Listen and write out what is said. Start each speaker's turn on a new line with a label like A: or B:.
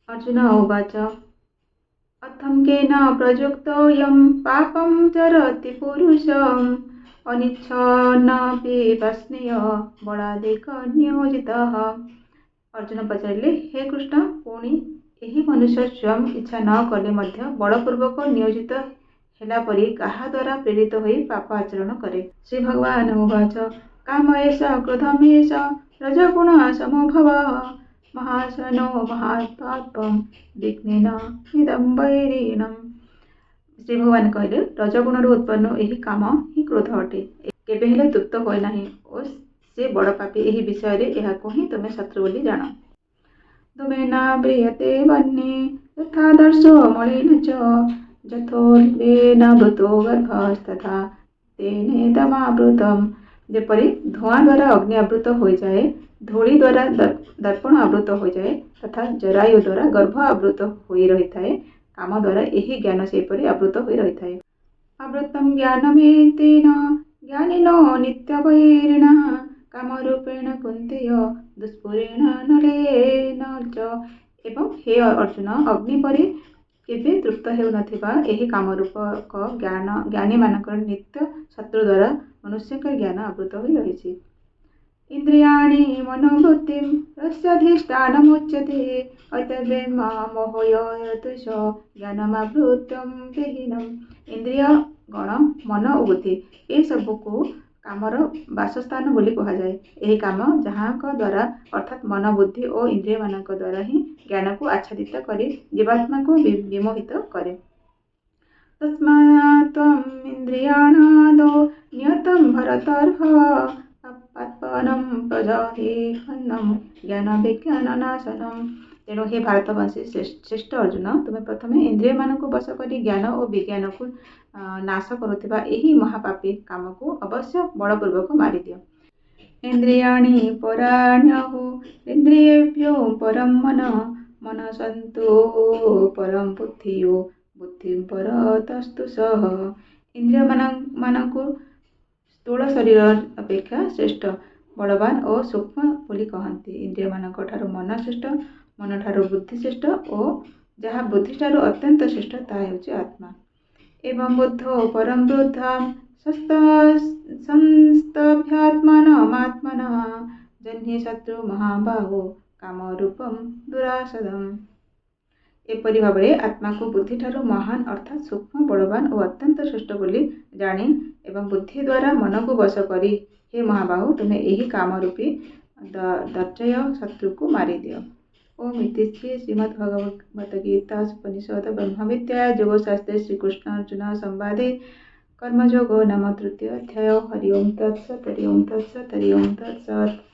A: अर्जुन उवाच अथं केन प्रयुक्तोऽयं पापं चरति पुरुषम् अनिच्छन्नपि प्रश्नेय बलादेक नियोजितः। अर्जुन पचारिले, हे कृष्ण, पुणी यही मनुष्य स्वयं इच्छा न कले मध्य बलपूर्वक नियोजित हेला परी काहा द्वारा प्रेरित होई पाप आचरण करे। श्री भगवान उवाच कामयेष क्रोधमेष रजगुण समभवः महाशनो महापापम विघ्नेन इदं वैरिणम्। श्री भगवान कहले, रजगुण उत्पन्न यही काम ही क्रोध अटे, केबे हेले तृप्त होय नाही और से बड़ पापी। यही विषय रे एहाको ही तुमे शत्रु बोली जान। धूमेन व्रियते वह्नि यथादर्शो मलिन च यथोल्बेन वृतो गर्भस्तथा तेनेदमावृतम्। जेपरी धुआं द्वारा अग्नि आवृत हो जाए, धूली द्वारा दर्पण आवृत हो जाए तथा जरायु द्वारा गर्भ आवृत हो रही थाए, काम द्वारा यही ज्ञान सेपरी आवृत हो रही थाए। आवृतम ज्ञानमेतेन ज्ञानिनो नित्यवैरिणः कामरूपेण कुन्तेय दुष्पूरेण नलेन च। एवं हे अर्जुन, अग्नि परी केबे तृप्त हेउ नथिबा एही कामरूपक ज्ञानी मानकर नित्य शत्रु द्वारा मनुष्य का ज्ञान आवृत हो रही। इंद्रियाणि मनोवृत्तिं रस्याधिष्ठानमुच्यते अतर्वे मोहयतुष ज्ञानमावृतं देहिनम्। इंद्रिय गण मन और बुद्धि ये सबको कामर वासस्थान बोली कहा जाए। यही काम जहाँ द्वारा अर्थात मन बुद्धि और इंद्रिय मान द्वारा ही ज्ञान को आच्छादित करी जीवात्मा को विमोहित करे। तस्मात् त्वम् इंद्रियाणादौ नियतं भरतर्षभ आत्मनं प्रजहिह्यन्नं ज्ञान विज्ञान नाशनम्। तेणु हे भारतवंशी श्रेष्ठ अर्जुन, तुम्हें प्रथम इंद्रिय मान को वश कर ज्ञान और विज्ञान को नाश करुवा यही महापापी काम को अवश्य बलपूर्वक मारी दियो। इंद्रियाणि पराण्यहुः इंद्रियेभ्यो परं मन सन्तु परं बुद्धियो बुद्धिं परतस्तु सः। इंद्रिय मान को स्थूल शरीर अपेक्षा श्रेष्ठ बलवान और सूक्ष्म बोली कहती। इंद्रिय मान मन श्रेष्ठ, मन ठारू बुद्धि श्रेष्ठ और जहाँ बुद्धि ठारू अत्यंत श्रेष्ठ ताहा हेउछि आत्मा। एवं बुद्धो परं बुद्धां संस्तभ्यात्मानमात्मनः जह्ये शत्रु महाबाहो कामरूपं दुरासदम्। एपरि भावे आत्मा को बुद्धि ठारू महान अर्थात सूक्ष्म बलवान और अत्यंत श्रेष्ठ बोली जानी एवं बुद्धि द्वारा मन को वश करी हे महाबाहु तुम्हें यही काम रूपी दर्जय शत्रु को मारी दियो। ओम इति श्रीमद्भगवद्गीता उपनिषद ब्रह्म विद्या योगशास्त्रे श्रीकृष्ण अर्जुन संवादे कर्मयोगो नाम तृतीय अध्याय। हरि ओम तत्सत् हरि ओम तत्सत् हरि ओम तत्सत्।